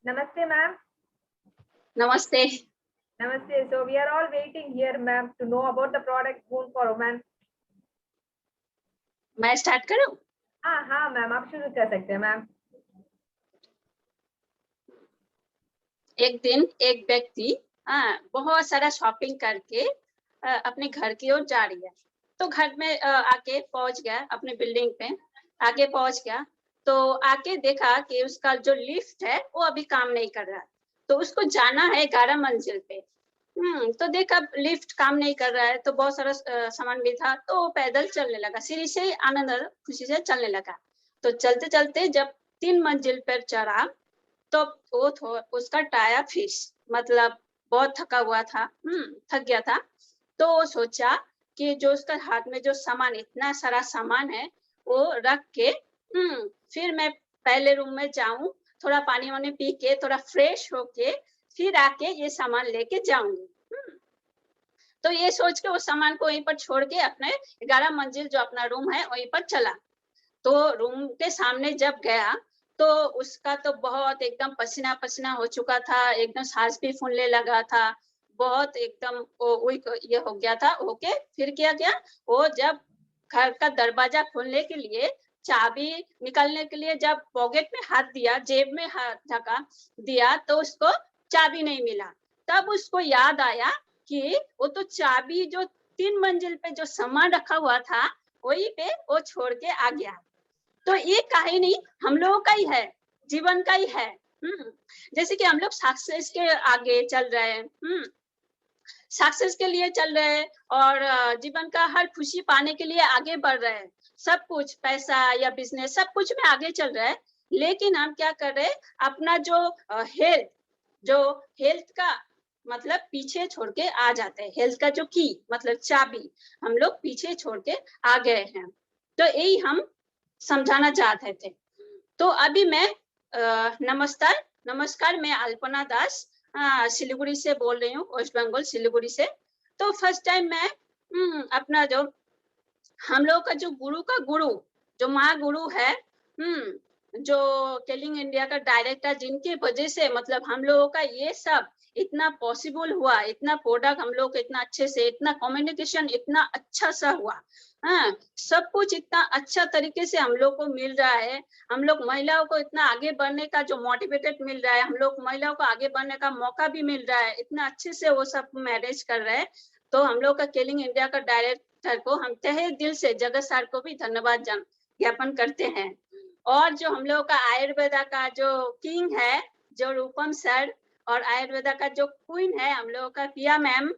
Namaste, ma'am. Namaste. Namaste. So we are all waiting here, ma'am, to know about the product Boon for Women. मैं start करूं? हाँ ma'am, आप शुरू कर सकते हैं मैम। एक दिन एक व्यक्ति बहुत सारा शॉपिंग करके अपने घर की ओर जा रही है। तो घर में आके पहुंच गया, अपने बिल्डिंग पे आके पहुंच गया। तो आके देखा कि उसका जो लिफ्ट है वो अभी काम नहीं कर रहा है। तो उसको जाना है 11 मंजिल पे। तो देखा लिफ्ट काम नहीं कर रहा है, तो बहुत सारा सामान भी था, तो वो पैदल चलने लगा, सीढ़ी से आनंद खुशी से चलने लगा। तो चलते चलते जब 3 मंजिल पर चढ़ा तो वो उसका टायर फिश, मतलब बहुत थका हुआ था, थक गया था। तो वो सोचा कि जो उसका हाथ में जो सामान, इतना सारा सामान है, वो रख के फिर मैं पहले रूम में जाऊं, थोड़ा पानी वानी पी के थोड़ा फ्रेश होके फिर आके ये सामान लेके जाऊंगी। तो ये सोच के उस सामान को वहीं पर छोड़ के अपने 11 मंजिल जो अपना रूम है वहीं पर चला। तो रूम के सामने जब गया तो उसका तो बहुत एकदम पसीना पसीना हो चुका था, एकदम सांस भी फूलने लगा था, बहुत एकदम वीक ये हो गया था। ओके, फिर क्या किया, वो जब घर का दरवाजा खोलने के लिए चाबी निकालने के लिए जब पॉकेट में हाथ दिया, जेब में हाथ ढका दिया, तो उसको चाबी नहीं मिला। तब उसको याद आया कि वो तो चाबी जो 3 मंजिल पे जो सामान रखा हुआ था वही पे वो छोड़ के आ गया। तो ये कहानी हम लोगों का ही है, जीवन का ही है। जैसे कि हम लोग सक्सेस के आगे चल रहे हैं, सक्सेस के लिए चल रहे हैं और जीवन का हर खुशी पाने के लिए आगे बढ़ रहे हैं। सब कुछ पैसा या बिजनेस सब कुछ में आगे चल रहा है, लेकिन हम क्या कर रहे हैं, अपना जो हेल्थ का मतलब पीछे छोड़ के आ जाते हैं। हेल्थ का जो की मतलब चाबी हम लोग पीछे छोड़ के आ गए हैं। तो यही हम समझाना चाहते थे। तो अभी मैं नमस्कार, मैं अल्पना दास सिलीगुड़ी से बोल रही हूँ, वेस्ट बंगाल सिलीगुड़ी से। तो फर्स्ट टाइम मैं अपना जो हम लोग का जो गुरु का गुरु, जो महागुरु है, जो केलिंग इंडिया का डायरेक्टर, जिनके वजह से मतलब हम लोगों का ये सब इतना पॉसिबल हुआ, इतना प्रोडक्ट हम लोग इतना अच्छे से, इतना कम्युनिकेशन इतना अच्छा सा हुआ, सब कुछ इतना अच्छा तरीके से हम लोग को मिल रहा है। हम लोग महिलाओं को इतना आगे बढ़ने का जो मोटिवेटेड मिल रहा है, हम लोग महिलाओं को आगे बढ़ने का मौका भी मिल रहा है, इतना अच्छे से वो सब मैनेज कर रहे हैं। तो हम लोग का केलिंग इंडिया का डायरेक्टर को हम तहे दिल से, जगत सर को भी धन्यवाद ज्ञापन करते हैं। और जो हम लोग का आयुर्वेदा का जो किंग है, जो रूपम सर, और आयुर्वेदा का जो क्वीन है हम लोगों का पिया मैम,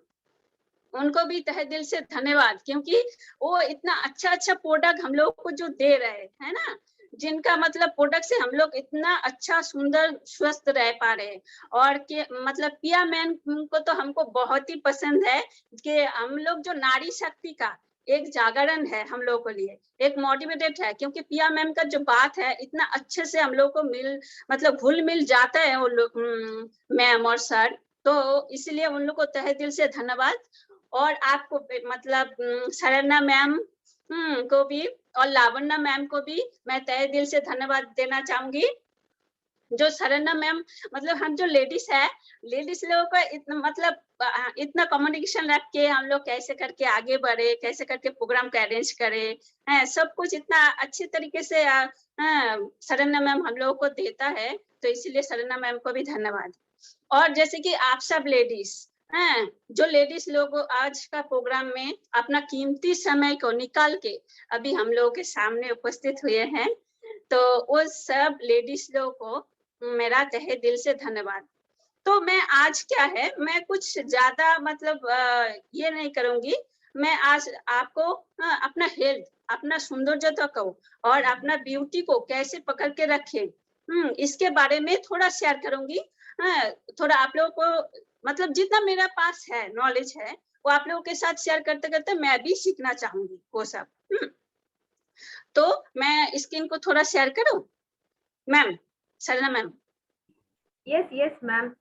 उनको भी तहे दिल से धन्यवाद, क्योंकि वो इतना अच्छा प्रोडक्ट हम लोग को जो दे रहे है ना, जिनका मतलब प्रोडक्ट से हम लोग इतना अच्छा सुंदर स्वस्थ रह पा रहे हैं। और के मतलब पिया मैम को तो हमको बहुत ही पसंद है कि हम लोग जो नारी शक्ति का एक जागरण है हम लोगों के लिए, एक मोटिवेटेड है, क्योंकि पिया मैम का जो बात है इतना अच्छे से हम लोग को मतलब घुल मिल जाता है वो लोग, मैम और सर। तो इसलिए उन लोग को तहे दिल से धन्यवाद। और आपको मतलब शरणा मैम को भी और लावण्या मैम को भी मैं तहे दिल से धन्यवाद देना चाहूंगी। जो शरणा मैम, मतलब हम जो लेडीज है, लेडीज लोगों का इतना मतलब इतना कम्युनिकेशन रख के हम लोग कैसे करके आगे बढ़े, कैसे करके प्रोग्राम को अरेंज करे, सब कुछ इतना अच्छे तरीके से शरणा मैम हम लोगों को देता है। तो इसीलिए शरणा मैम को भी धन्यवाद। और जैसे कि आप सब लेडीज हैं, जो लेडीज लोग आज का प्रोग्राम में अपना कीमती समय को निकाल के अभी हम लोगों के सामने उपस्थित हुए हैं, तो वो सब लेडीज लोगों को मेरा तहे दिल से धन्यवाद। तो मैं आज क्या है, मैं कुछ ज्यादा मतलब ये नहीं करूंगी। मैं आज आपको अपना हेल्थ, अपना सौंदर्यता को और अपना ब्यूटी को कैसे पकड़ के रखें, इसके बारे में थोड़ा शेयर करूंगी। थोड़ा आप लोगों को मतलब जितना मेरा पास है नॉलेज है, वो आप लोगों के साथ शेयर करते करते मैं भी सीखना चाहूंगी वो सब। तो मैं स्क्रीन को थोड़ा शेयर करूं मैम, शरणा मैम? Yes ma'am.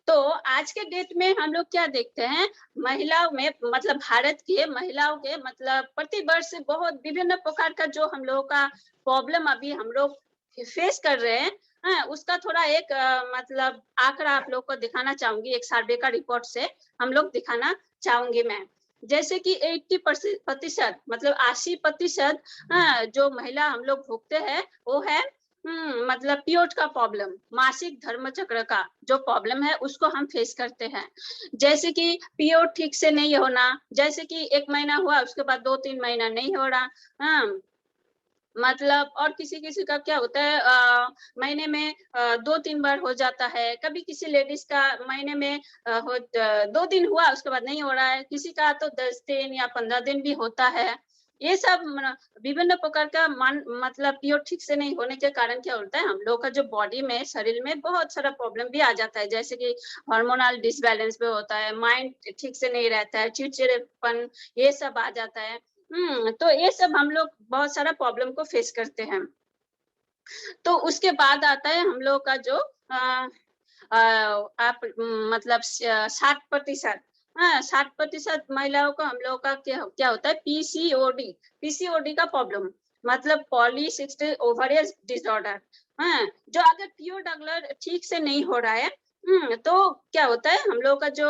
तो आज के डेट में हम लोग क्या देखते हैं, महिलाओं में मतलब भारत के महिलाओं के मतलब प्रति वर्ष बहुत विभिन्न प्रकार का जो हम लोगों का प्रॉब्लम अभी हम लोग फेस कर रहे हैं, उसका थोड़ा एक मतलब आंकड़ा आप लोग को दिखाना चाहूंगी, एक सर्वे का रिपोर्ट से हम लोग दिखाना चाहूंगी मैं। जैसे कि 80% मतलब 80% जो महिला हम लोग भोगते हैं वो है मतलब पीरियड का प्रॉब्लम, मासिक धर्म चक्र का जो प्रॉब्लम है उसको हम फेस करते हैं। जैसे कि पीरियड ठीक से नहीं होना, जैसे कि 1 महीना हुआ उसके बाद 2-3 महीना नहीं हो रहा, मतलब और किसी का क्या होता है महीने में 2-3 बार हो जाता है, कभी किसी लेडीज का महीने में 2 दिन हुआ उसके बाद नहीं हो रहा है, किसी का तो 10 दिन या 15 दिन भी होता है। ये सब विभिन्न प्रकार का मतलब पीरियड ठीक से नहीं होने के कारण क्या होता है, हम लोग का जो बॉडी में शरीर में बहुत सारा प्रॉब्लम भी आ जाता है, जैसे कि हार्मोनल डिसबैलेंस भी होता है, माइंड ठीक से नहीं रहता है, चिड़चिड़ेपन ये सब आ जाता है। तो ये सब हम लोग बहुत सारा प्रॉब्लम को फेस करते हैं। तो उसके बाद आता है हम लोग का जो आप मतलब 60%, 60% महिलाओं को हम लोग का क्या होता है, पीसीओडी का प्रॉब्लम, मतलब पॉलीसिस्टिक ओवरियन डिसऑर्डर। जो अगर पीरियड अगर ठीक से नहीं हो रहा है, तो क्या होता है हम लोग का जो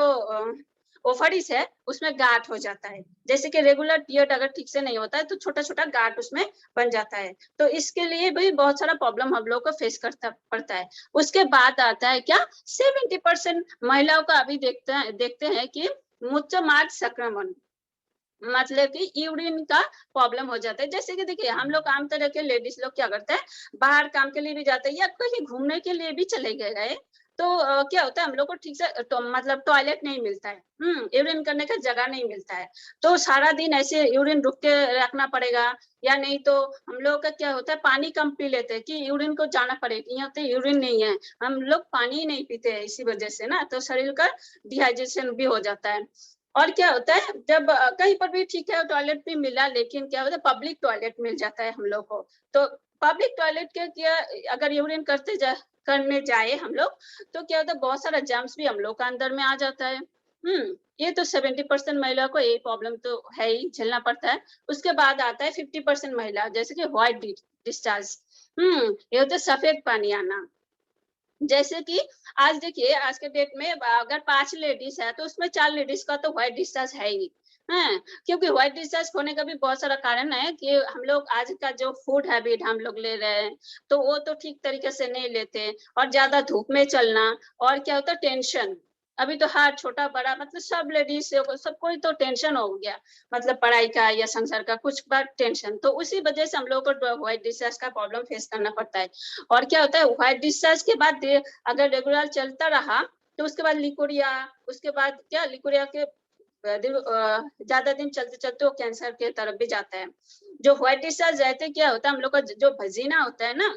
ओवरीज है उसमें गांठ हो जाता है। जैसे कि रेगुलर पीरियड अगर ठीक से नहीं होता है तो छोटा छोटा गांठ उसमें बन जाता है। तो इसके लिए भी बहुत सारा प्रॉब्लम हम लोग को फेस करता पड़ता है। उसके बाद आता है क्या, 70% महिलाओं का अभी देखते हैं कि मूत्र मार्ग संक्रमण, मतलब कि यूरिन का प्रॉब्लम हो जाता है। जैसे कि देखिए हम लोग आम तरह के लेडीज लोग क्या करते हैं, बाहर काम के लिए भी जाते हैं या कहीं घूमने के लिए भी चले गए, तो क्या होता है हम लोग को ठीक से तो मतलब टॉयलेट नहीं मिलता है, यूरिन करने का जगह नहीं मिलता है, तो सारा दिन ऐसे यूरिन रुक के रखना पड़ेगा। या नहीं तो हम लोग का क्या होता है, पानी कम पी लेते हैं कि यूरिन को जाना पड़ेगा, यहाँ तो यूरिन नहीं है, हम लोग पानी ही नहीं पीते हैं इसी वजह से ना, तो शरीर का डिहाइड्रेशन भी हो जाता है। और क्या होता है जब कहीं पर भी ठीक है टॉयलेट भी मिला, लेकिन क्या होता है पब्लिक टॉयलेट मिल जाता है हम लोग को, तो पब्लिक टॉयलेट के क्या अगर यूरिन करने जाए हम लोग, तो क्या होता है बहुत सारा जर्म्स भी हम लोग का अंदर में आ जाता है। ये तो 70% महिला को ये प्रॉब्लम तो है ही, झेलना पड़ता है। उसके बाद आता है 50% महिला, जैसे कि व्हाइट डिस्चार्ज, ये होता है सफेद पानी आना। जैसे कि आज देखिए आज के डेट में अगर 5 लेडीज है तो उसमें 4 लेडीज का तो व्हाइट डिस्चार्ज है ही, क्योंकि व्हाइट डिस्चार्ज होने का भी बहुत सारा कारण है कि हम लोग आज का जो फूड हैबिट हम लोग ले रहे हैं तो वो तो ठीक तरीके से नहीं लेते, और ज्यादा धूप में चलना, और क्या होता है टेंशन। अभी तो हर छोटा बड़ा मतलब सब लेडीज सबको ही तो टेंशन हो गया, मतलब पढ़ाई का या संसार का कुछ बार टेंशन, तो उसी वजह से हम लोग को व्हाइट डिस्चार्ज का प्रॉब्लम फेस करना पड़ता है। और क्या होता है व्हाइट डिस्चार्ज के बाद अगर रेगुलर चलता रहा तो उसके बाद लिकोरिया, उसके बाद क्या लिकोरिया के ज्यादा दिन चलते चलते वो कैंसर के तरफ भी जाता है। जो व्हाइट डिस्चार्ज रहते क्या होता है हम लोग का जो भजीना होता है ना,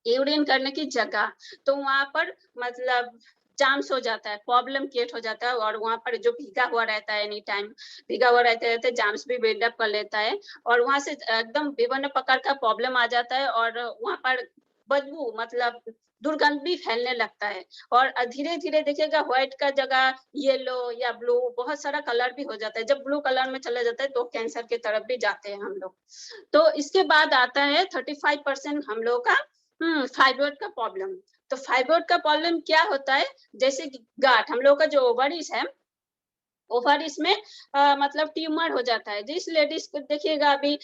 यूरिन करने की जगह, तो वहां पर मतलब जाम्स हो जाता है, प्रॉब्लम क्रिएट हो जाता है, और वहां पर जो भीगा हुआ रहता है एनी टाइम, भीगा हुआ रहते रहते जाम्स भी बिल्डअप कर लेता है, और वहां से एकदम विभिन्न प्रकार का प्रॉब्लम आ जाता है, और वहां पर बदबू मतलब दुर्गंध भी फैलने लगता है। और धीरे धीरे देखिएगा व्हाइट का जगह येलो या ब्लू बहुत सारा कलर भी हो जाता है, जब ब्लू कलर में चला जाता है तो कैंसर की तरफ भी जाते हैं हम लोग। तो इसके बाद आता है 35% हम लोग का फाइब्रोइड का प्रॉब्लम। तो फाइब्रोइड का प्रॉब्लम क्या होता है, जैसे कि गांठ, हम लोग का जो ओवरीज है, ओवरीज में मतलब ट्यूमर हो जाता है। जिस लेडीज को देखिएगा अभी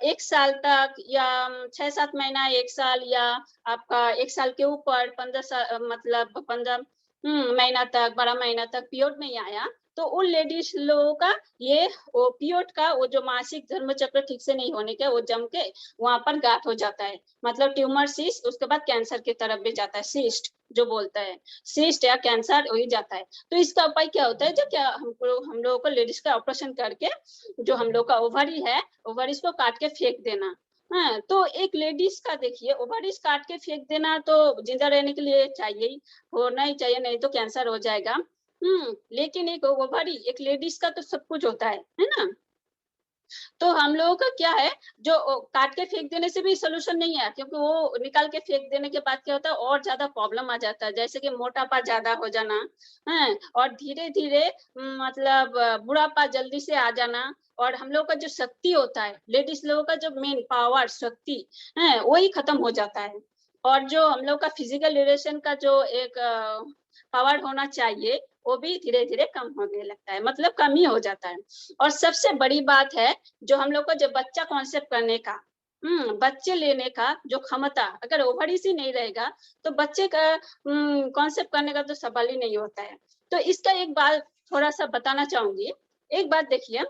1 साल तक या 6-7 महीना, 1 साल या आपका 1 साल के ऊपर 15 साल मतलब 15 महीना तक 12 महीना तक पीरियड नहीं आया, तो उन लेडीज लोगों का ये वो पीरियड का वो जो मासिक धर्म चक्र ठीक से नहीं होने का वो जम के वहां पर गांठ हो जाता है, मतलब ट्यूमर सिस्ट, उसके बाद कैंसर की तरफ भी जाता है, सिस्ट जो बोलता है, सिस्ट या कैंसर हो ही जाता है। तो इसका उपाय क्या होता है, जो क्या हम लोगों को लेडीज का ऑपरेशन करके जो हम लोग का ओवरी है, ओवरीज को काट के फेंक देना। हाँ, तो एक लेडीज का देखिए ओवरीज काट के फेंक देना तो जिंदा रहने के लिए चाहिए ही, होना ही चाहिए, नहीं तो कैंसर हो जाएगा। लेकिन एक ओवरी एक लेडीज का तो सब कुछ होता है ना। तो हम लोगों का क्या है, जो काट के फेंक देने से भी सोल्यूशन नहीं है, क्योंकि वो निकाल के फेंक देने के बाद क्या होता है और ज्यादा प्रॉब्लम आ जाता है, जैसे कि मोटापा ज्यादा हो जाना है, और धीरे धीरे मतलब बुढ़ापा जल्दी से आ जाना, और हम लोग का जो शक्ति होता है, लेडीज लोगों का जो मेन पावर शक्ति है, वही खत्म हो जाता है। और जो हम लोग का फिजिकल ड्यूरेशन का जो एक पावर होना चाहिए, वो भी धीरे धीरे कम होने लगता है, मतलब कम ही हो जाता है। और सबसे बड़ी बात है, जो हम लोग को जो बच्चा कॉन्सेप्ट करने का, बच्चे लेने का जो क्षमता, अगर ओवरीज ही नहीं रहेगा तो बच्चे का कॉन्सेप्ट करने का तो सवाल ही नहीं होता है। तो इसका एक बात थोड़ा सा बताना चाहूंगी। एक बात देखिए,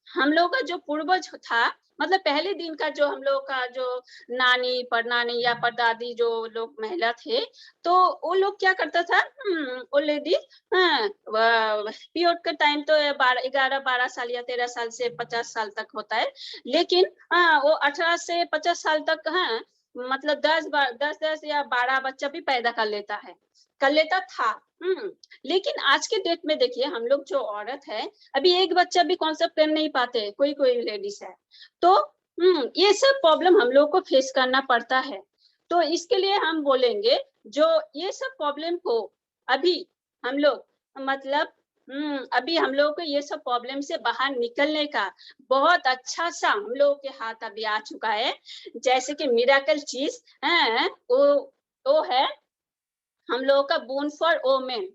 हम लोग का जो पूर्वज था, मतलब पहले दिन का जो हम लोग का जो नानी परनानी या परदादी जो लोग महिला थे, तो वो लोग क्या करता था, वो लेडी पीरियड का टाइम तो 11-12 साल या 13 साल से 50 साल तक होता है, लेकिन वो 18 से 50 साल तक मतलब 10 या 12 बच्चा भी पैदा कर लेता था। लेकिन आज के डेट में देखिए, हम लोग जो औरत है, अभी एक बच्चा भी कॉन्सेप्ट कर नहीं पाते, कोई कोई लेडीज है। तो ये सब प्रॉब्लम हम लोग को फेस करना पड़ता है। तो इसके लिए हम बोलेंगे, जो ये सब प्रॉब्लम को अभी हम लोग मतलब अभी हम लोग को ये सब प्रॉब्लम से बाहर निकलने का बहुत अच्छा सा हम लोगों के हाथ अभी आ चुका है। जैसे कि मिरेकल चीज है, वो है हम लोगों का बोन फॉर वोमेन,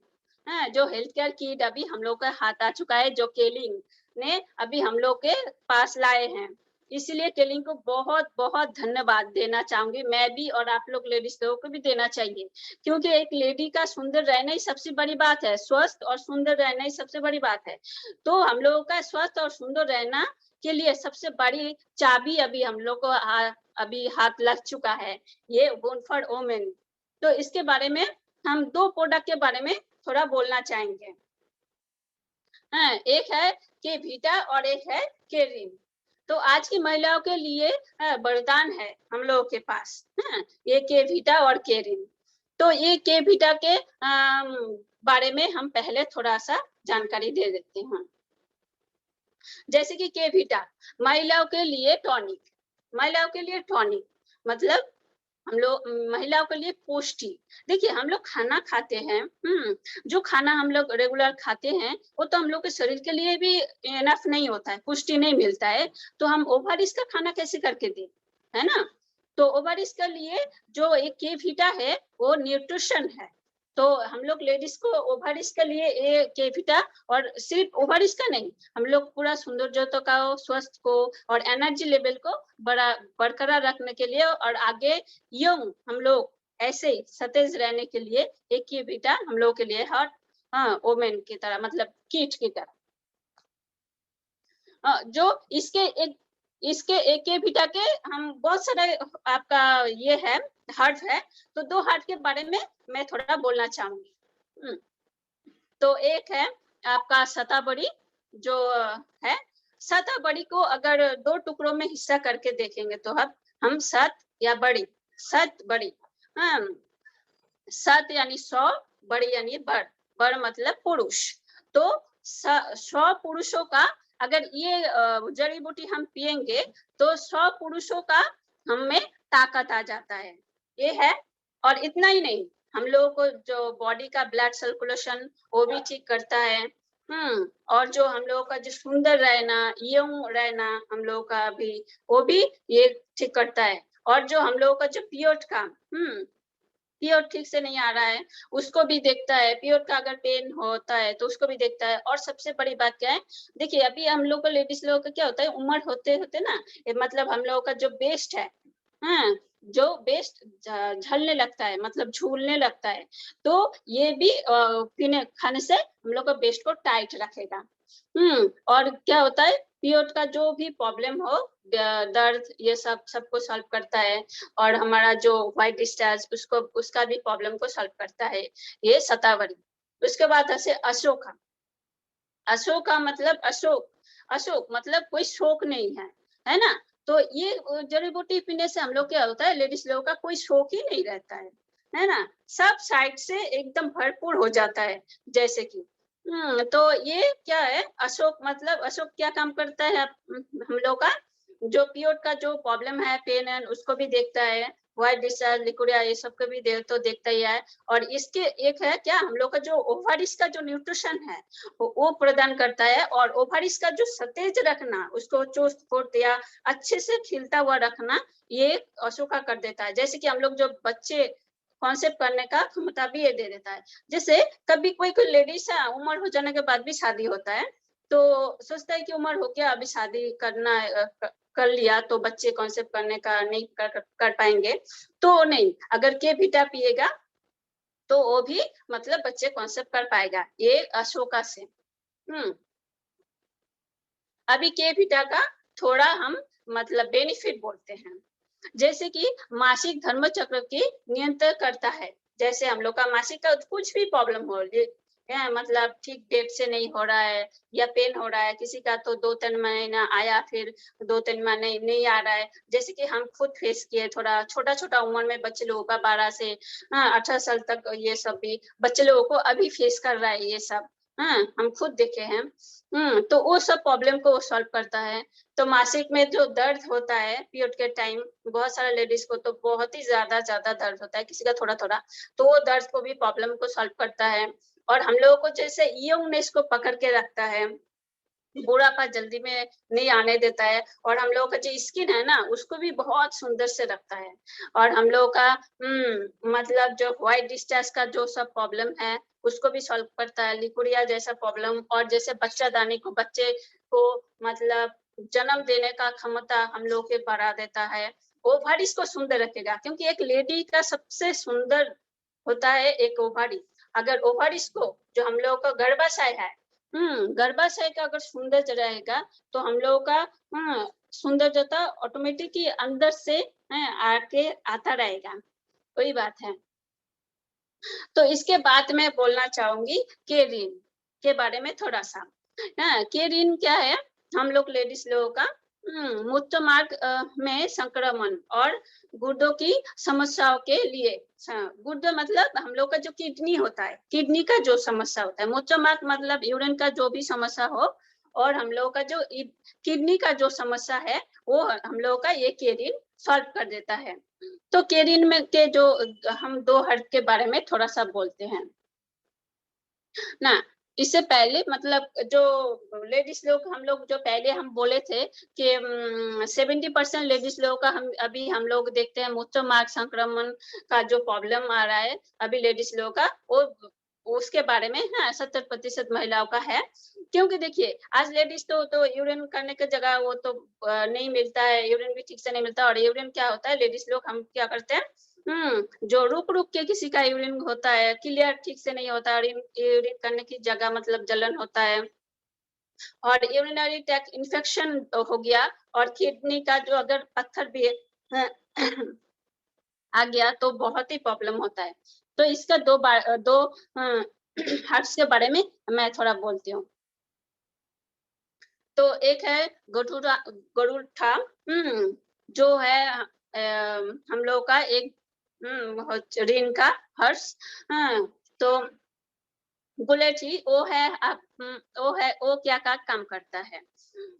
जो हेल्थ केयर किट अभी हम लोग का हाथ आ चुका है, जो केलिंग ने अभी हम लोग के पास लाए हैं। इसलिए केलिंग को बहुत बहुत धन्यवाद देना चाहूंगी मैं भी, और आप लोग लेडीज लोगों को भी देना चाहिए, क्योंकि एक लेडी का सुंदर रहना ही सबसे बड़ी बात है, स्वस्थ और सुंदर रहना ही सबसे बड़ी बात है। तो हम लोगों का स्वस्थ और सुंदर रहना के लिए सबसे बड़ी चाबी अभी हम लोग को अभी हाथ लग चुका है, ये बोन फॉर वोमेन। तो इसके बारे में हम 2 प्रोडक्ट के बारे में थोड़ा बोलना चाहेंगे। एक है केविटा और एक है केरिन। तो आज की महिलाओं के लिए वरदान है हम लोगों के पास, ये केविटा और केरिन। तो ये केविटा के बारे में हम पहले थोड़ा सा जानकारी दे देते हैं। जैसे कि केविटा महिलाओं के लिए टॉनिक, महिलाओं के लिए टॉनिक मतलब हम लोग महिलाओं के लिए पुष्टि। देखिए, हम लोग खाना खाते हैं, जो खाना हम लोग रेगुलर खाते हैं वो तो हम लोग के शरीर के लिए भी इनफ नहीं होता है, पुष्टि नहीं मिलता है, तो हम ओवरइज का खाना कैसे करके दें, है ना। तो ओवरइज के लिए जो एक केविटा है वो न्यूट्रिशन है। तो हम लोग लेडीज को ओवरइज के लिए ये केविटा, और सिर्फ ओवरइज का नहीं, हम लोग पूरा सौंदर्यता का, स्वस्थ को और एनर्जी लेवल को बरकरार रखने के लिए, और आगे यंग हम लोग ऐसे ही सतेज रहने के लिए एक केविटा हम लोग के लिए हॉट ओमेन की तरह, मतलब कीट की तरह। जो इसके एक केविटा के हम बहुत सारे आपका ये है हार्ट है, तो 2 हार्ट के बारे में मैं थोड़ा बोलना चाहूंगी। तो एक है आपका शतावरी, जो है शतावरी को अगर 2 टुकड़ों में हिस्सा करके देखेंगे तो हम सत या बड़ी, सत बड़ी, सत यानी 100, बड़ी यानी बड़ मतलब पुरुष। तो 100 पुरुषों का अगर ये जड़ी बूटी हम पिएंगे तो 100 पुरुषों का हम में ताकत आ जाता है, ये है। और इतना ही नहीं, हम लोगों को जो बॉडी का ब्लड सर्कुलेशन वो भी ठीक करता है, और जो हम लोगों का जो सुंदर रहना, यंग रहना हम लोगों का भी, वो भी ये ठीक करता है। और जो हम लोगों का जो पीरियड का पीरियड ठीक से नहीं आ रहा है उसको भी देखता है, पीरियड का अगर पेन होता है तो उसको भी देखता है। और सबसे बड़ी बात क्या है, देखिए अभी हम लोग को लेडीज लोगों का क्या होता है, उम्र होते होते ना, मतलब हम लोगों का जो बेस्ट है, जो बेस्ट झलने लगता है, मतलब झूलने लगता है। तो ये भी पीने खाने से हम लोग का बेस्ट को टाइट रखेगा। और क्या होता है, पीरियड का जो भी प्रॉब्लम हो, दर्द, ये सबको सॉल्व करता है। और हमारा जो व्हाइट डिस्चार्ज उसका भी प्रॉब्लम को सॉल्व करता है ये शतावरी। उसके बाद ऐसे अशोका, अशोका मतलब अशोक मतलब कोई शोक नहीं है ना। तो ये जड़ी बूटी पीने से हम लोग क्या होता है, लेडीज लोगों का कोई शौक ही नहीं रहता है ना, सब साइड से एकदम भरपूर हो जाता है। जैसे कि तो ये क्या है, अशोक मतलब अशोक क्या काम करता है हम लोग का जो पीरियड का जो प्रॉब्लम है, पेन है, उसको भी देखता है, व्हाइट डिस्चार्ज, लिक्विडिया, ये सब को भी देखता ही है। और इसके एक है क्या, हम लोग का जो ओवरिस का जो न्यूट्रिशन है वो प्रदान करता है। और ओवरिस का जो सतेज रखना, उसको चुस्त फुर्त या अच्छे से खिलता हुआ रखना, ये अशोका कर देता है। जैसे कि हम लोग जो बच्चे कॉन्सेप्ट करने का क्षमता भी ये दे देता है। जैसे कभी कोई लेडीज है, उम्र हो जाने के बाद भी शादी होता है, तो सोचता है कि उम्र हो गया, अभी शादी करना कर लिया तो बच्चे कॉन्सेप्ट करने का नहीं कर पाएंगे। तो नहीं, अगर के बीटा पिएगा तो वो भी मतलब बच्चे कॉन्सेप्ट कर पाएगा, ये अशोका से। अभी के बीटा का थोड़ा हम मतलब बेनिफिट बोलते हैं। जैसे कि मासिक धर्म चक्र की नियंत्रण करता है। जैसे हम लोग का मासिक का कुछ भी प्रॉब्लम हो, मतलब ठीक डेट से नहीं हो रहा है या पेन हो रहा है, किसी का तो 2-3 महीना आया, फिर 2-3 महीने नहीं आ रहा है। जैसे कि हम खुद फेस किए, थोड़ा छोटा उम्र में बच्चे लोगों का 12 से 18 साल तक, ये सब भी बच्चे लोगों को अभी फेस कर रहा है ये सब। हम खुद देखे हैं। तो वो सब प्रॉब्लम को सॉल्व करता है। तो मासिक में जो दर्द होता है पीरियड के टाइम, बहुत सारे लेडीज को तो बहुत ही ज्यादा दर्द होता है, किसी का थोड़ा, तो वो दर्द को भी प्रॉब्लम को सॉल्व करता है। और हम लोगों को जैसे यंगनेस को पकड़ के रखता है, बुढ़ापा जल्दी में नहीं आने देता है। और हम लोगों का जो स्किन है ना, उसको भी बहुत सुंदर से रखता है। और हम लोगों का मतलब जो व्हाइट डिस्चार्ज का जो सब प्रॉब्लम है, उसको भी सॉल्व करता है, लिक्विडिया जैसा प्रॉब्लम। और जैसे बच्चे को मतलब जन्म देने का क्षमता हम लोग के बढ़ा देता है। ओवरिस को सुंदर रखेगा, क्योंकि एक लेडी का सबसे सुंदर होता है एक ओवरी। अगर ओवरिस को, जो हम लोगों का गर्भाशय है, गर्भाशय का अगर सुंदर रहेगा, तो हम लोगों का सुंदरता ऑटोमेटिक ही अंदर से आके आता रहेगा। वही बात है। तो इसके बाद मैं बोलना चाहूंगी केरिन के बारे में थोड़ा सा। केरिन क्या है, हम लोग लेडीज लोगों का मूत्र मार्ग में संक्रमण और गुर्दों की समस्याओं के लिए, गुर्दे मतलब हम लोग का जो किडनी होता है, किडनी का जो समस्या होता है, मूत्र मार्ग मतलब यूरिन का जो भी समस्या हो, और हम लोग का जो किडनी का जो समस्या है, वो हम लोग का ये केरिन सॉल्व कर देता है। तो केरिन में के जो हम 2 हर्ट के बारे में थोड़ा सा बोलते हैं ना। इससे पहले मतलब जो लेडीज लोग, हम लोग जो पहले हम बोले थे कि 70% लेडीज लोगों का हम लोग देखते हैं मूत्र मार्ग संक्रमण का जो प्रॉब्लम आ रहा है अभी लेडीज लोगों का, वो उसके बारे में 70% महिलाओं का है। क्योंकि देखिए आज लेडीज तो यूरिन करने की जगह वो तो नहीं मिलता है, यूरिन भी ठीक से नहीं मिलता। और यूरिन क्या होता है, लेडीज लोग हम क्या करते हैं, जो रुक के किसी का यूरिन होता है, क्लियर ठीक से नहीं होता है, यूरिन करने की जगह मतलब जलन होता है, और यूरिनरी ट्रैक्ट इन्फेक्शन हो गया, और किडनी का जो अगर पत्थर भी आ गया तो बहुत ही प्रॉब्लम होता है। तो इसका दो हर्ट्स के बारे में मैं थोड़ा बोलती हूँ। तो एक है गरुड़ा, जो है हम लोग का एक ऋण का हर्ष। तो गुलेठी वो क्या का काम करता है,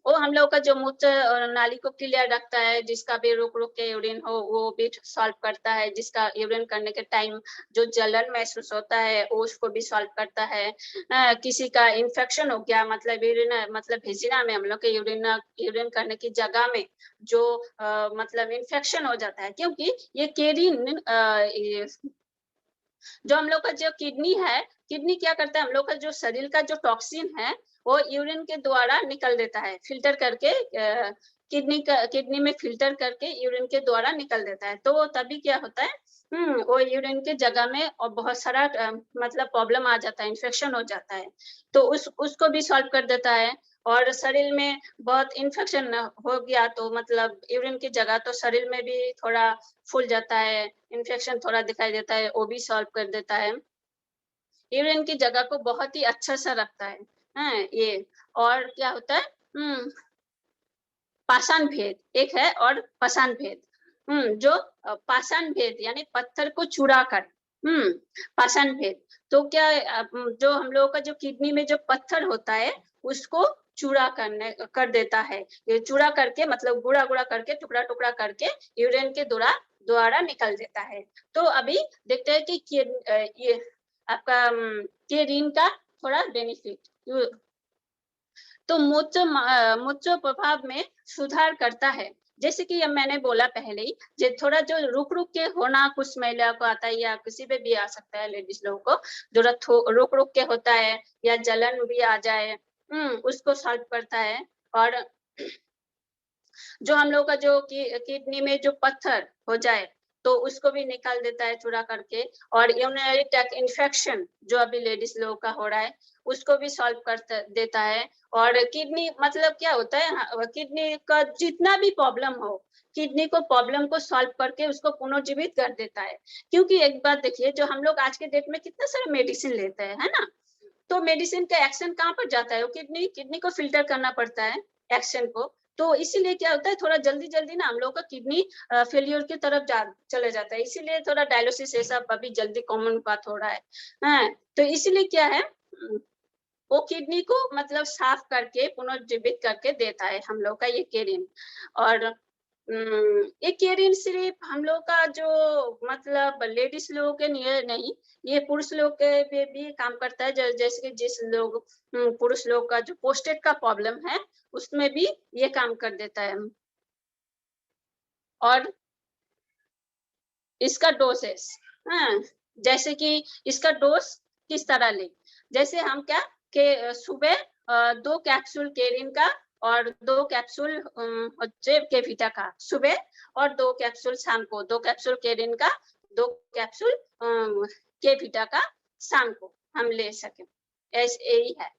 वो हम लोग का जो मूत्र और नाली को क्लियर रखता है, जिसका भी रुक के यूरिन हो वो भी सॉल्व करता है, जिसका यूरिन करने के टाइम जो जलन महसूस होता है वो उसको भी सॉल्व करता है। किसी का इन्फेक्शन हो गया, मतलब यूरिन मतलब भेजिना में, हम लोग के यूरिन करने की जगह में जो मतलब इन्फेक्शन हो जाता है, क्योंकि ये केरिन जो हम लोग का जो किडनी है, किडनी क्या करता है, हम लोग का जो शरीर का जो टॉक्सिन है वो यूरिन के द्वारा निकल देता है, फिल्टर करके किडनी में फिल्टर करके यूरिन के द्वारा निकल देता है। तो तभी क्या होता है, वो यूरिन के जगह में और बहुत सारा मतलब प्रॉब्लम आ जाता है, इन्फेक्शन हो जाता है, तो उसको भी सॉल्व कर देता है। और शरीर में बहुत इन्फेक्शन हो गया तो मतलब यूरिन की जगह तो शरीर में भी थोड़ा फूल जाता है, इन्फेक्शन थोड़ा दिखाई देता है, वो भी सॉल्व कर देता है। यूरिन की जगह को बहुत ही अच्छा सा रखता है। ये और क्या होता है, पाषाण भेद एक है, और पाषाण भेद, जो पाषाण भेद यानी पत्थर को चुरा कर पाषाण भेद। तो क्या जो हम लोगों का जो किडनी में जो पत्थर होता है उसको चूड़ा कर देता है। ये चूड़ा करके मतलब गुड़ा करके टुकड़ा करके यूरिन के द्वारा निकल देता है। तो अभी देखते हैं कि ये आपका केरिन का थोड़ा बेनिफिट। तो मूत्र प्रभाव में सुधार करता है। जैसे कि अब मैंने बोला पहले ही, जो थोड़ा जो रुक के होना कुछ महिला को आता है या किसी पे भी आ सकता है, लेडीज लोगों को जो रुक के होता है या जलन भी आ जाए, उसको सॉल्व करता है। और जो हम लोग का जो किडनी में जो पत्थर हो जाए तो उसको भी निकाल देता है चूड़ा करके। और यूरिनरी ट्रैक्ट इन्फेक्शन जो अभी लेडीज लोगों का हो रहा है उसको भी सॉल्व कर देता है। और किडनी मतलब क्या होता है, किडनी का जितना भी प्रॉब्लम हो, किडनी को प्रॉब्लम को सॉल्व करके उसको पुनर्जीवित कर देता है। क्योंकि एक बात देखिए, जो हम लोग आज के डेट में कितना सारा मेडिसिन लेते हैं, है ना, तो मेडिसिन का एक्शन कहाँ पर जाता है, वो किडनी को फिल्टर करना पड़ता है एक्शन को। तो इसीलिए क्या होता है, थोड़ा जल्दी ना हम लोग का किडनी फेलियर की तरफ चले जाता है। इसीलिए थोड़ा डायलिसिस ये सब अभी जल्दी कॉमन बात हो रहा है। हाँ, तो इसीलिए क्या है, वो किडनी को मतलब साफ करके पुनर्जीवित करके देता है हम लोग का ये केरिन। और ये केरिन सिर्फ हम लोग का जो मतलब लेडीज लोगों के लिए नहीं, ये पुरुष लोग के पे भी काम करता है। जैसे कि जिस लोग पुरुष लोग का जो प्रोस्टेट का प्रॉब्लम है उसमें भी ये काम कर देता है। और इसका डोसेस, हाँ, जैसे कि इसका डोज किस तरह ले, जैसे हम क्या के सुबह 2 कैप्सूल केरिन का और 2 कैप्सूल केविटा का सुबह, और 2 कैप्सूल शाम को, 2 कैप्सूल केरिन का, 2 कैप्सूल केविटा का शाम को हम ले सके, ऐसे यही है।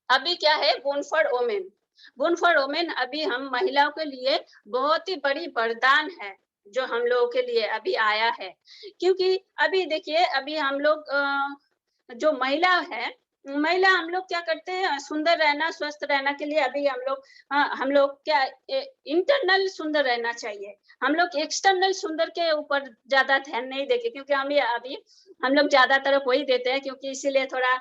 अभी क्या है, bone for women. Bone for women अभी हम महिलाओं के लिए बहुत ही बड़ी वरदान है जो हम लोगों के लिए अभी आया है। क्योंकि अभी देखिए, अभी हम लोग जो महिला है, महिला हम लोग क्या करते हैं, सुंदर रहना स्वस्थ रहना के लिए अभी हम लोग क्या इंटरनल सुंदर रहना चाहिए। हम लोग एक्सटर्नल सुंदर के ऊपर ज्यादा ध्यान नहीं देंगे, क्योंकि हम लोग ज्यादातर वही देते हैं, क्योंकि इसीलिए थोड़ा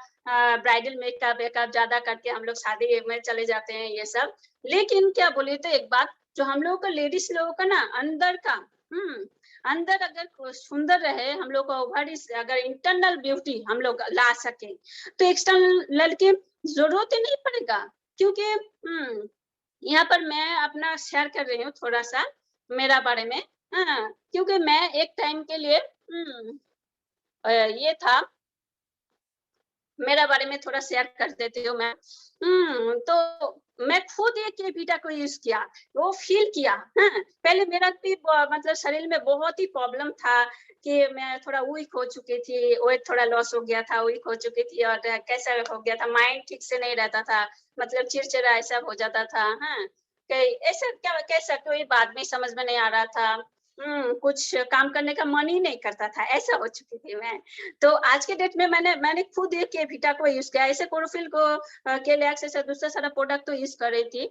ब्राइडल मेकअप वेकअप ज्यादा करके हम लोग शादी में चले जाते हैं ये सब। लेकिन क्या बोले तो एक बात, जो हम लोग का लेडीज लोगों का ना अंदर का अंदर अगर सुंदर रहे, हम लोग का ओवरी अगर इंटरनल ब्यूटी हम लोग ला सके तो एक्सटर्नल की जरूरत ही नहीं पड़ेगा। क्योंकि यहाँ पर मैं अपना शेयर कर रही हूँ थोड़ा सा मेरा बारे में। हाँ, क्योंकि मैं एक टाइम के लिए ये था, मेरा बारे में थोड़ा शेयर कर देती हूँ मैं। तो मैं खुद एक केविटा को यूज किया, वो फील किया। हाँ, पहले मेरा भी मतलब शरीर में बहुत ही प्रॉब्लम था कि मैं थोड़ा वीक हो चुकी थी, वेट थोड़ा लॉस हो गया था, वीक हो चुकी थी, और कैसा हो गया था, माइंड ठीक से नहीं रहता था, मतलब चिड़चिड़ा ऐसा हो जाता था। हाँ, ऐसा क्या कैसा कोई बात में समझ में नहीं आ रहा था। कुछ काम करने का मन ही नहीं करता था, ऐसा हो चुकी थी मैं। तो आज के डेट में मैंने खुद एक केविटा को यूज किया, ऐसे कोरोफिल को केलैक्स ऐसा दूसरा सारा प्रोडक्ट तो यूज कर रही थी।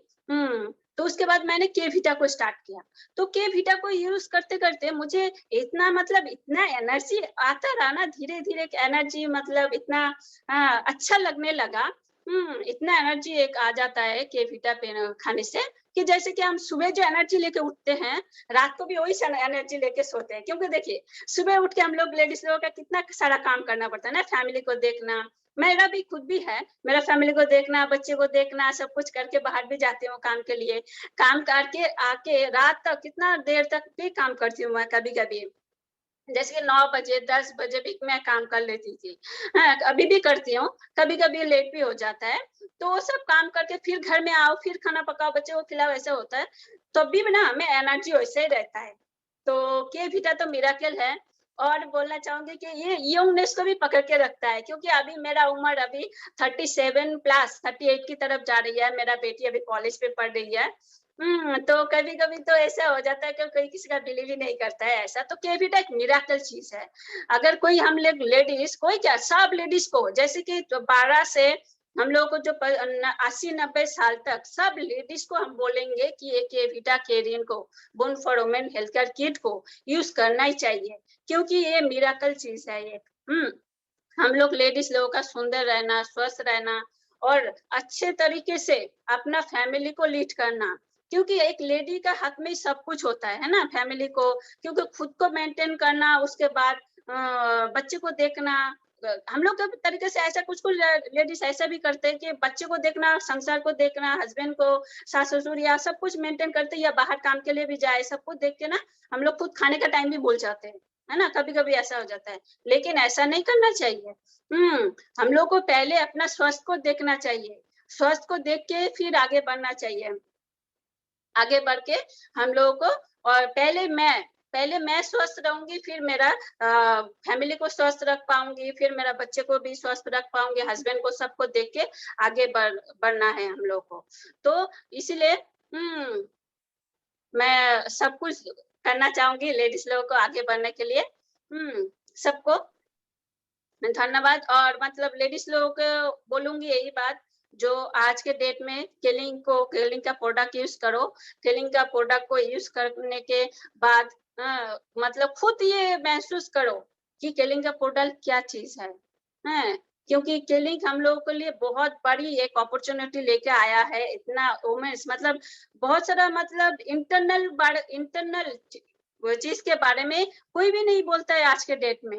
तो उसके बाद मैंने केविटा को स्टार्ट किया। तो केविटा को यूज करते करते मुझे इतना मतलब इतना एनर्जी आता रहा ना, धीरे धीरे एनर्जी मतलब इतना अच्छा लगने लगा। इतना एनर्जी एक आ जाता है केविटा पे खाने से, कि जैसे कि हम सुबह जो एनर्जी लेके उठते हैं, रात को भी वही एनर्जी लेके सोते हैं। क्योंकि देखिए, सुबह उठ के हम लोग लेडीज लोगों का कितना सारा काम करना पड़ता है ना, फैमिली को देखना, मेरा भी खुद भी है, मेरा फैमिली को देखना, बच्चे को देखना, सब कुछ करके बाहर भी जाती हूँ काम के लिए। काम करके आके रात तक कितना देर तक भी काम करती हूँ मैं कभी कभी, जैसे कि 9 बजे 10 बजे भी मैं काम कर लेती थी। हाँ, अभी भी करती हूँ, कभी कभी लेट भी हो जाता है। तो वो सब काम करके फिर घर में आओ, फिर खाना पकाओ, बच्चे को खिलाओ, ऐसा होता है। तब भी ना हमें एनर्जी वैसे ही रहता है। तो केविटा तो मिरेकल है। और बोलना चाहूंगी कि ये यंगनेस को भी पकड़ के रखता है, क्योंकि अभी मेरा उम्र अभी 37 प्लस 38 की तरफ जा रही है, मेरा बेटी अभी कॉलेज पे पढ़ रही है। तो कभी कभी तो ऐसा हो जाता है कि कोई किसी का बिलीव ही नहीं करता है ऐसा। तो केविटा एक मिरेकल चीज है। अगर कोई हम लोग लेडीज, कोई क्या सब लेडीज को, जैसे कि 12 से हम लोग को जो 80-90 साल तक सब लेडीज को हम बोलेंगे कि एक ये वीटा केयरिन को, bone for women health care kit को यूज करना ही चाहिए, क्योंकि ये मिराकल चीज है ये। हम लोग लेडीज लोगों का सुंदर रहना, स्वस्थ रहना और अच्छे तरीके से अपना फैमिली को लीड करना, क्योंकि एक लेडी का हाथ में सब कुछ होता है ना, फैमिली को, क्योंकि खुद को मेंटेन करना, उसके बाद बच्चे को देखना। हम लोग के तरीके से ऐसा कुछ लेडीज ऐसा भी करते हैं कि बच्चे को देखना, संसार को देखना, हस्बैंड को, सास ससुर या सब कुछ मेंटेन करते, या बाहर काम के लिए भी जाए, सब कुछ देख के ना हम लोग खुद खाने का टाइम भी भूल जाते हैं, है ना, कभी कभी ऐसा हो जाता है। लेकिन ऐसा नहीं करना चाहिए। हम लोग को पहले अपना स्वास्थ्य को देखना चाहिए, स्वास्थ्य को देख के फिर आगे बढ़ना चाहिए। आगे बढ़ के हम लोगों को, और पहले मैं स्वस्थ रहूंगी, फिर मेरा फैमिली को स्वस्थ रख पाऊंगी, फिर मेरा बच्चे को भी स्वस्थ रख पाऊंगी, हस्बैंड को, सबको देख के आगे बढ़ना है हम लोग को। तो इसलिए मैं सब कुछ करना चाहूंगी लेडीज लोगों को आगे बढ़ने के लिए। सबको धन्यवाद। और मतलब लेडीज लोगों को बोलूंगी यही बात, जो आज के डेट में केलिंग का प्रोडक्ट यूज करो। केलिंग का प्रोडक्ट को यूज करने के बाद मतलब खुद ये महसूस करो कि केलिंग का प्रोडक्ट क्या चीज है। क्योंकि केलिंग हम लोगों के लिए बहुत बड़ी एक अपॉर्चुनिटी लेके आया है। इतना वुमेन्स मतलब बहुत सारा मतलब इंटरनल चीज के बारे में कोई भी नहीं बोलता है आज के डेट में।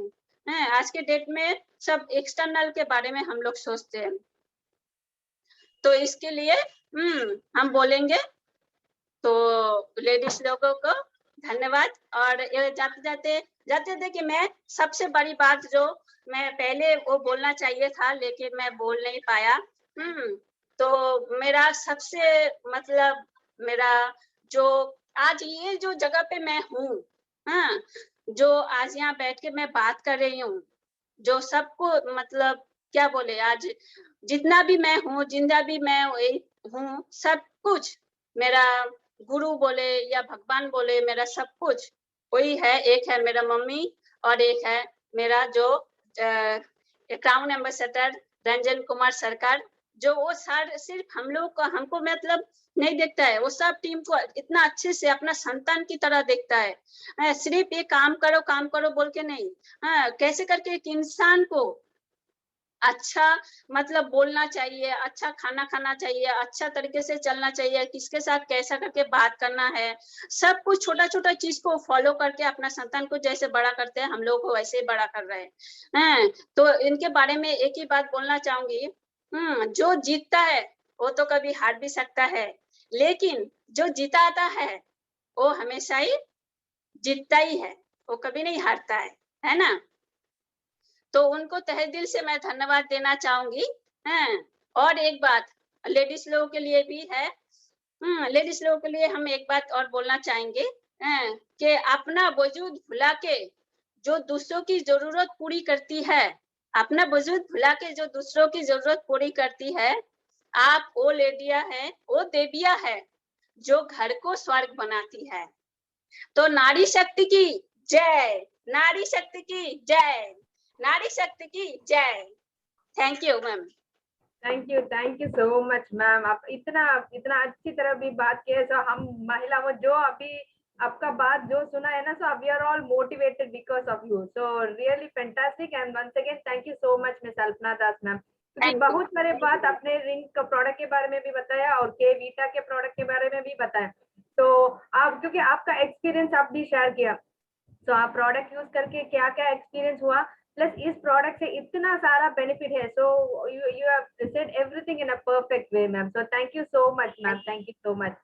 आज के डेट में सब एक्सटर्नल के बारे में हम लोग सोचते हैं। तो इसके लिए हम बोलेंगे तो लेडीज लोगों को धन्यवाद। और ये जाते जाते कि मैं सबसे बड़ी बात जो मैं पहले वो बोलना चाहिए था लेकिन मैं बोल नहीं पाया। तो मेरा सबसे मतलब मेरा जो आज ये जो जगह पे मैं हूँ, जो आज यहाँ बैठ के मैं बात कर रही हूँ, जो सबको मतलब क्या बोले, आज जितना भी मैं हूँ, जिंदा भी मैं हूँ, सब कुछ मेरा गुरु बोले या भगवान बोले, मेरा सब कुछ वही है। एक है मेरा मम्मी और एक है मेरा जो क्राउन एम्बेसडर रंजन कुमार सरकार, जो वो सिर्फ हम लोग को, हमको मतलब नहीं देखता है, वो सब टीम को इतना अच्छे से अपना संतान की तरह देखता है। सिर्फ ये काम करो बोल के नहीं, कैसे करके एक इंसान को अच्छा मतलब बोलना चाहिए, अच्छा खाना खाना चाहिए, अच्छा तरीके से चलना चाहिए, किसके साथ कैसा करके बात करना है, सब कुछ छोटा छोटा चीज को फॉलो करके अपना संतान को जैसे बड़ा करते हैं, हम लोग को वैसे ही बड़ा कर रहे हैं। तो इनके बारे में एक ही बात बोलना चाहूंगी, जो जीतता है वो तो कभी हार भी सकता है, लेकिन जो जीताता है वो हमेशा ही जीतता ही है, वो कभी नहीं हारता है ना। तो उनको तहे दिल से मैं धन्यवाद देना चाहूंगी। और एक बात लेडीज लोगों के लिए भी है, लेडीज लोगों के लिए हम एक बात और बोलना चाहेंगे कि अपना वजूद भुला के जो दूसरों की जरूरत पूरी करती है, अपना वजूद भुला के जो दूसरों की जरूरत पूरी करती है, आप वो लेडिया है, वो देविया है जो घर को स्वर्ग बनाती है। तो नारी शक्ति की जय, नारी शक्ति की जय, नारी शक्ति की जय। Thank you ma'am. Thank you so much ma'am. आप इतना अच्छी तरह भी बात की है। तो हम महिलाओं जो अभी आपका बात जो सुना है ना, so we are all motivated because of you. So really fantastic and once again thank you so much miss Alpana Das ma'am, क्योंकि बहुत सारे बात आपने रिंग का प्रोडक्ट के बारे में भी बताया और के वीटा के प्रोडक्ट के बारे में भी बताया। तो आप क्योंकि आपका एक्सपीरियंस आप भी शेयर किया, तो आप प्रोडक्ट यूज करके क्या क्या एक्सपीरियंस हुआ, प्लस इस प्रोडक्ट से इतना सारा बेनिफिट है। So you have said everything in a perfect way ma'am. So thank you so much ma'am, thank you so much.